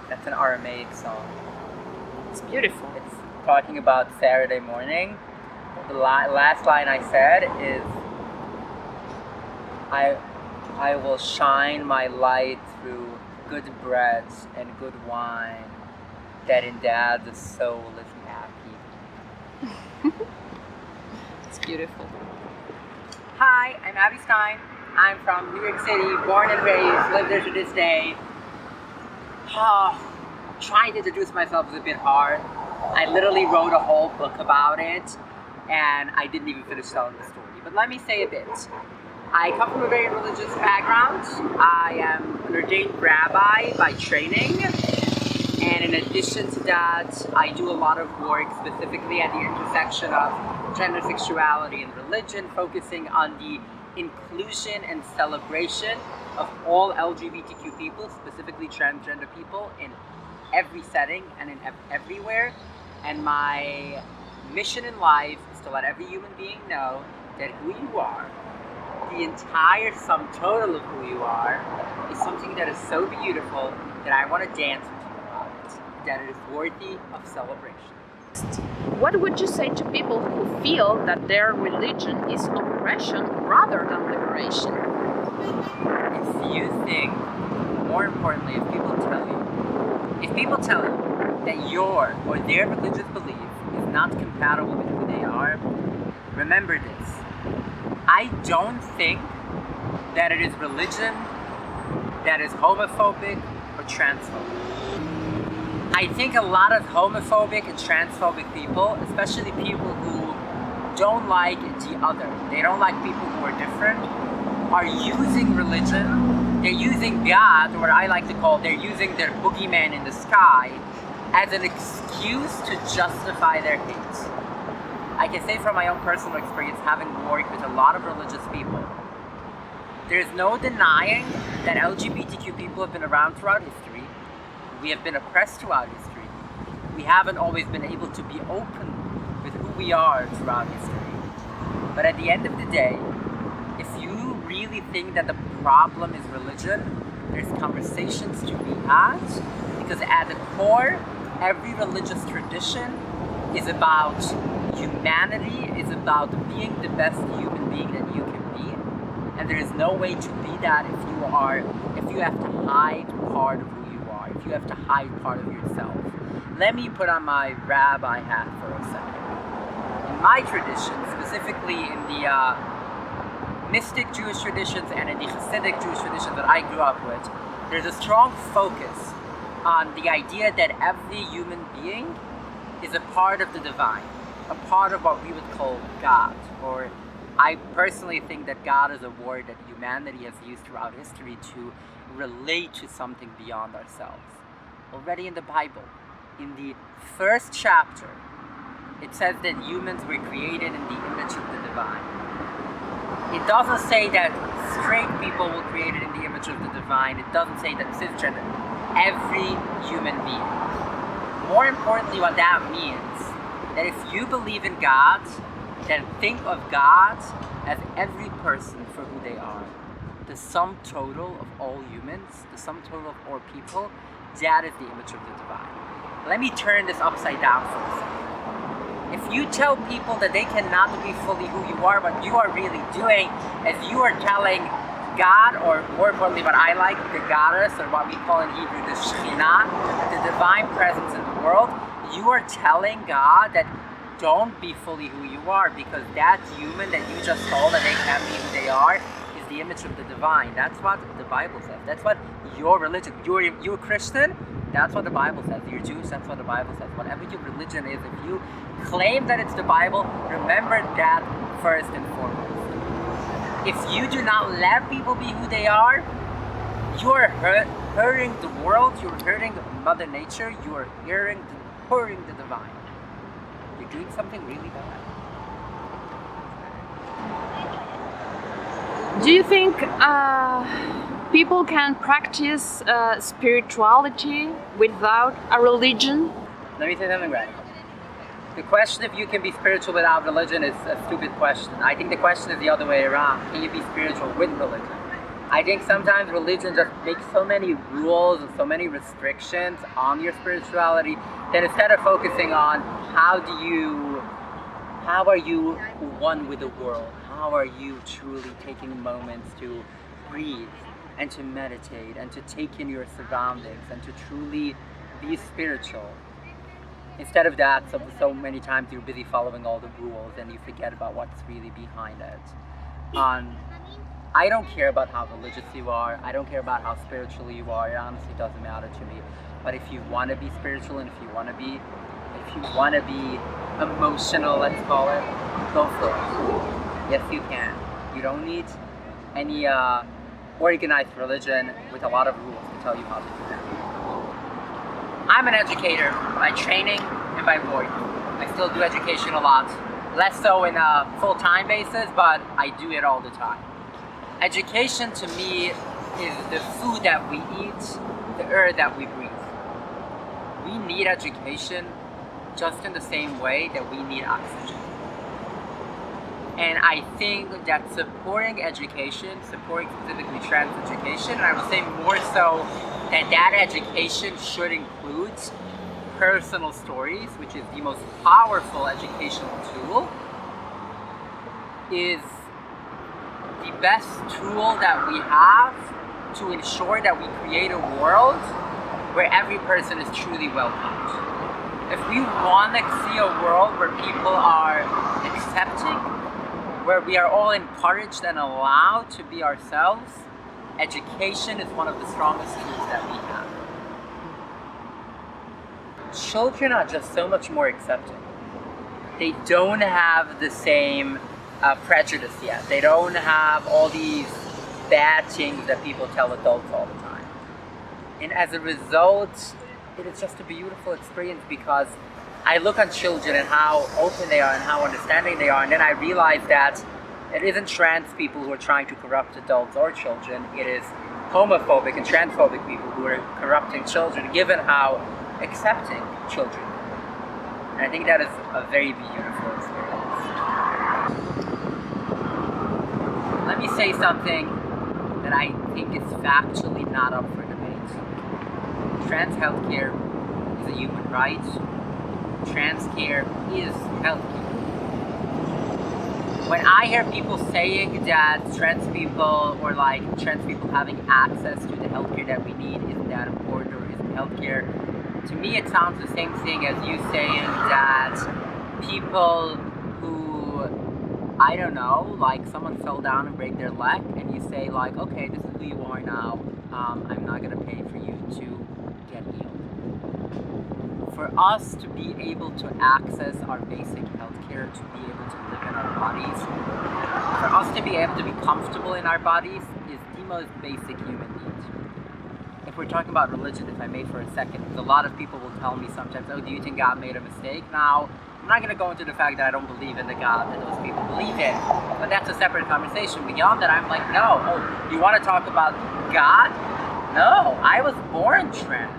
That's an Aramaic song. It's beautiful. It's talking about Saturday morning. The last line I said is, I will shine my light through good bread and good wine, that in that the soul is happy. It's beautiful. Hi, I'm Abby Stein. I'm from New York City, born and raised, live there to this day. Trying to introduce myself is a bit hard. I literally wrote a whole book about it, and I didn't even finish telling the story. But let me say a bit. I come from a very religious background. I am an ordained rabbi by training, and in addition to that, I do a lot of work specifically at the intersection of gender, sexuality, and religion, focusing on the inclusion and celebration of all LGBTQ people, specifically transgender people, in every setting and in everywhere. And my mission in life is to let every human being know that who you are, the entire sum total of who you are, is something that is so beautiful that I want to dance with you about it, that it is worthy of celebration. What would you say to people who feel that their religion is oppression rather than liberation? If you think, more importantly, if people tell you that your or their religious belief is not compatible with who they are, remember this. I don't think that it is religion that is homophobic or transphobic. I think a lot of homophobic and transphobic people, especially people who don't like the other, they don't like people who are different, are using religion, they're using God, or what I like to call, they're using their boogeyman in the sky as an excuse to justify their hate. I can say from my own personal experience, having worked with a lot of religious people, there's no denying that LGBTQ people have been around throughout history. We have been oppressed throughout history. We haven't always been able to be open with who we are throughout history. But at the end of the day, if you really think that the problem is religion, there's conversations to be had, because at the core, every religious tradition is about humanity, is about being the best human being that you can be, and there is no way to be that if you have to hide part of who you are, if you have to hide part of yourself. Let me put on my rabbi hat for a second. In my tradition, specifically in the mystic Jewish traditions and in the Hasidic Jewish traditions that I grew up with, there's a strong focus on the idea that every human being is a part of the divine, a part of what we would call God. Or I personally think that God is a word that humanity has used throughout history to relate to something beyond ourselves. Already in the Bible, in the first chapter, it says that humans were created in the image of the divine. It doesn't say that straight people were created in the image of the divine. It doesn't say that cisgender. Every human being. More importantly, what that means, that if you believe in God, then think of God as every person for who they are. The sum total of all humans, the sum total of all people, that is the image of the divine. Let me turn this upside down for a second. If you tell people that they cannot be fully who you are, what you are really doing is you are telling God, or more importantly what I like, the goddess, or what we call in Hebrew the Shekhinah, the divine presence in the world, you are telling God that don't be fully who you are, because that human that you just told that they can't be who they are is the image of the divine. That's what the Bible says. That's what your religion, you're Christian, that's what the Bible says. You're Jewish, that's what the Bible says. Whatever your religion is, if you claim that it's the Bible, remember that first and foremost. If you do not let people be who they are, you are hurting the world, you're hurting Mother Nature, you are hurting the divine. You're doing something really bad. Do you think people can practice spirituality without a religion? Let me say something radical. The question if you can be spiritual without religion is a stupid question. I think the question is the other way around. Can you be spiritual with religion? I think sometimes religion just makes so many rules and so many restrictions on your spirituality that instead of focusing on how are you one with the world? How are you truly taking moments to breathe and to meditate and to take in your surroundings and to truly be spiritual? Instead of that, so many times you're busy following all the rules and you forget about what's really behind it. I don't care about how religious you are. I don't care about how spiritual you are. It honestly doesn't matter to me. But if you want to be spiritual and if you want to be emotional, let's call it, go for it. Yes, you can. You don't need any organized religion with a lot of rules to tell you how to do that. I'm an educator by training and by work. I still do education a lot. Less so in a full-time basis, but I do it all the time. Education to me is the food that we eat, the air that we breathe. We need education just in the same way that we need oxygen. And I think that supporting education, supporting specifically trans education, and I would say more so that education should include personal stories, which is the most powerful educational tool, is the best tool that we have to ensure that we create a world where every person is truly welcomed. If we want to see a world where people are accepting, where we are all encouraged and allowed to be ourselves, education is one of the strongest tools that we have. Children are just so much more accepting. They don't have the same prejudice yet. They don't have all these bad things that people tell adults all the time. And as a result, it is just a beautiful experience because I look on children and how open they are and how understanding they are, and then I realize that it isn't trans people who are trying to corrupt adults or children. It is homophobic and transphobic people who are corrupting children, given how accepting children. And I think that is a very beautiful experience. Let me say something that I think is factually not up for debate. Trans healthcare is a human right. Trans care is healthcare. When I hear people saying that trans people or trans people having access to the healthcare that we need isn't that important or isn't healthcare, to me it sounds the same thing as you saying that people who, I don't know, someone fell down and break their leg and you say okay, this is who you are now, I'm not gonna pay for you to get healed. For us to be able to access our basic healthcare, to be able to live in our bodies, for us to be able to be comfortable in our bodies is the most basic human need. If we're talking about religion, if I may for a second, because a lot of people will tell me sometimes, oh, do you think God made a mistake? Now, I'm not going to go into the fact that I don't believe in the God that those people believe in, but that's a separate conversation. Beyond that, I'm like, no, oh, you want to talk about God? No, I was born trans.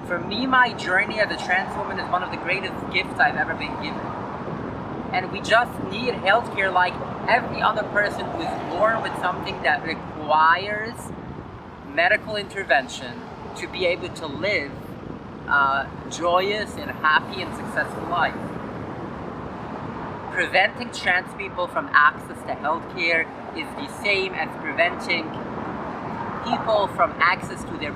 For me, my journey as a trans woman is one of the greatest gifts I've ever been given. And we just need healthcare like every other person who is born with something that requires medical intervention to be able to live a joyous and happy and successful life. Preventing trans people from access to healthcare is the same as preventing people from access to their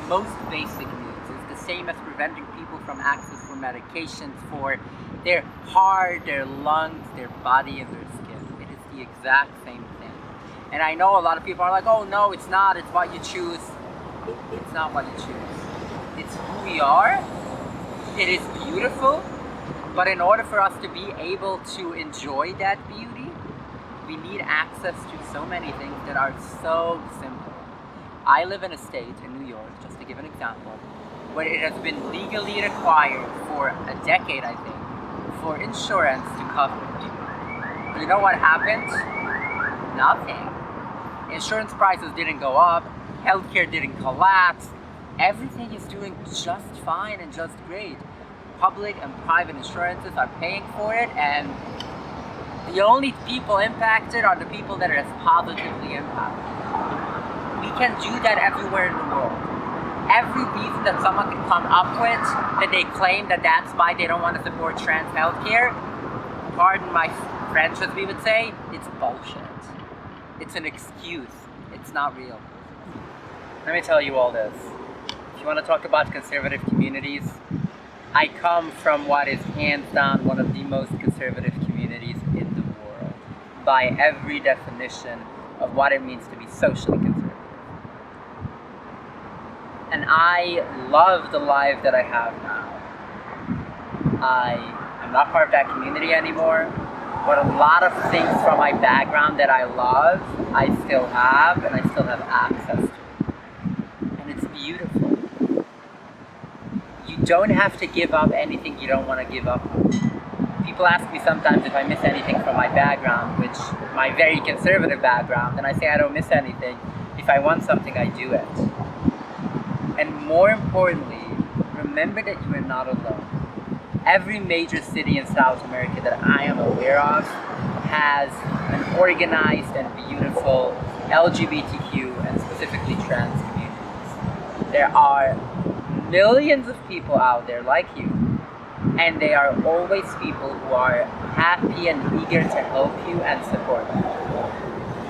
most basic needs. It's the same as preventing people from access for medications for their heart, their lungs, their body, and their skin. It is the exact same thing. And I know a lot of people are like, oh no, it's not, it's what you choose. It's not what you choose. It's who we are. It is beautiful. But in order for us to be able to enjoy that beauty, we need access to so many things that are so simple. I live in a state in New York, just to give an example, where it has been legally required for a decade, I think, for insurance to cover it. You know what happened? Nothing. Insurance prices didn't go up, healthcare didn't collapse, everything is doing just fine and just great. public and private insurances are paying for it, and the only people impacted are the people that are positively impacted. We can do that everywhere in the world. Every reason that someone can come up with that they claim that that's why they don't want to support trans healthcare, pardon my French as we would say, it's bullshit. It's an excuse. It's not real. Let me tell you all this. If you want to talk about conservative communities, I come from what is hands down one of the most conservative communities in the world, by every definition of what it means to be socially conservative. And I love the life that I have now. I'm not part of that community anymore, but a lot of things from my background that I love, I still have, and I still have access to. And it's beautiful. You don't have to give up anything you don't want to give up on. People ask me sometimes if I miss anything from my background, which my very conservative background, and I say I don't miss anything. If I want something, I do it. And more importantly, remember that you are not alone. Every major city in South America that I am aware of has an organized and beautiful LGBTQ and specifically trans communities. There are millions of people out there like you, and they are always people who are happy and eager to help you and support you.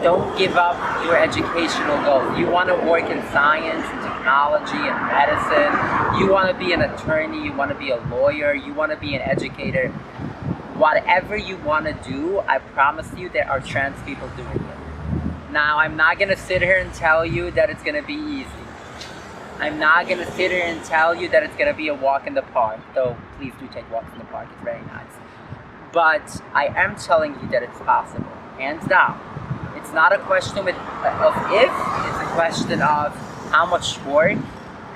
Don't give up your educational goals. You want to work in science and technology and medicine. You want to be an attorney. You want to be a lawyer. You want to be an educator. Whatever you want to do, I promise you there are trans people doing it. Now, I'm not going to sit here and tell you that it's going to be easy. I'm not going to sit here and tell you that it's going to be a walk in the park, though please do take walks in the park. It's very nice. But I am telling you that it's possible, hands down. It's not a question of if, it's a question of how much work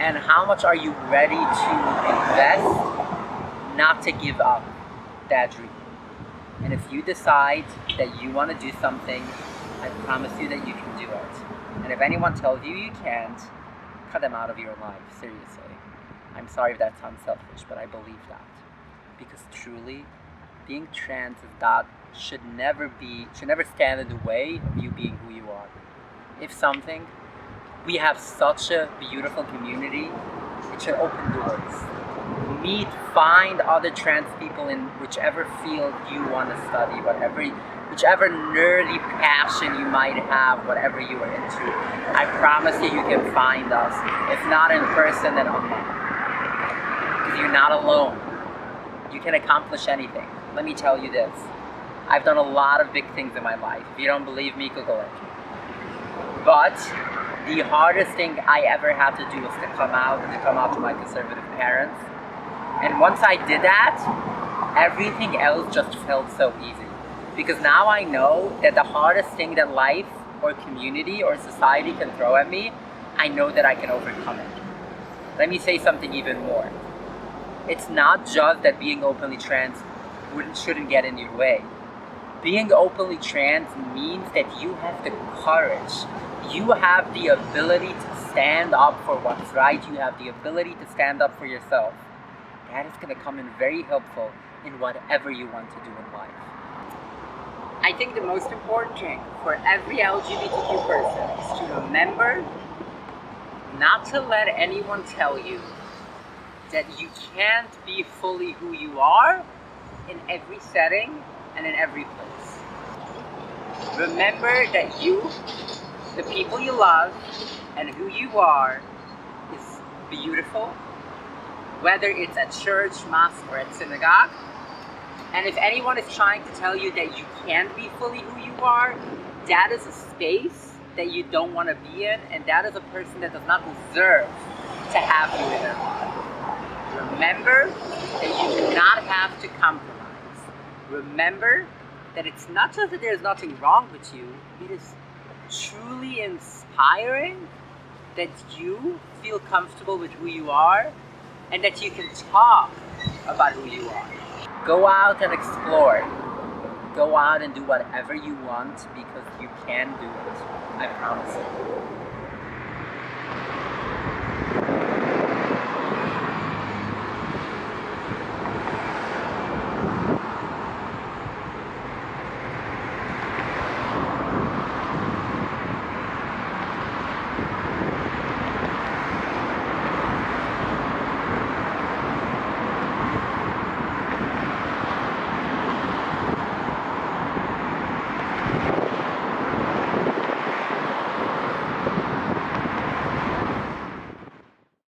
and how much are you ready to invest not to give up that dream. And if you decide that you want to do something, I promise you that you can do it. And if anyone tells you you can't, cut them out of your life, seriously. I'm sorry if that sounds selfish, but I believe that. Because truly, being trans is that should never stand in the way of you being who you are. If something, we have such a beautiful community, it should open doors. Find other trans people in whichever field you want to study, whichever nerdy passion you might have, whatever you are into. I promise you can find us. If not in person, then online. Because you're not alone. You can accomplish anything. Let me tell you this. I've done a lot of big things in my life. If you don't believe me, Google it. But the hardest thing I ever had to do was to come out to my conservative parents. And once I did that, everything else just felt so easy. Because now I know that the hardest thing that life or community or society can throw at me, I know that I can overcome it. Let me say something even more. It's not just that being openly trans shouldn't get in your way. Being openly trans means that you have the courage. You have the ability to stand up for what's right. You have the ability to stand up for yourself. That is going to come in very helpful in whatever you want to do in life. I think the most important thing for every LGBTQ person is to remember not to let anyone tell you that you can't be fully who you are in every setting and in every place. Remember that you, the people you love, and who you are is beautiful, whether it's at church, mosque, or at synagogue. And if anyone is trying to tell you that you can't be fully who you are, that is a space that you don't want to be in, and that is a person that does not deserve to have you in their life. Remember that you do not have to compromise. Remember that it's not just that there's nothing wrong with you, it is truly inspiring that you feel comfortable with who you are and that you can talk about who you are. Go out and explore. Go out and do whatever you want because you can do it. I promise you.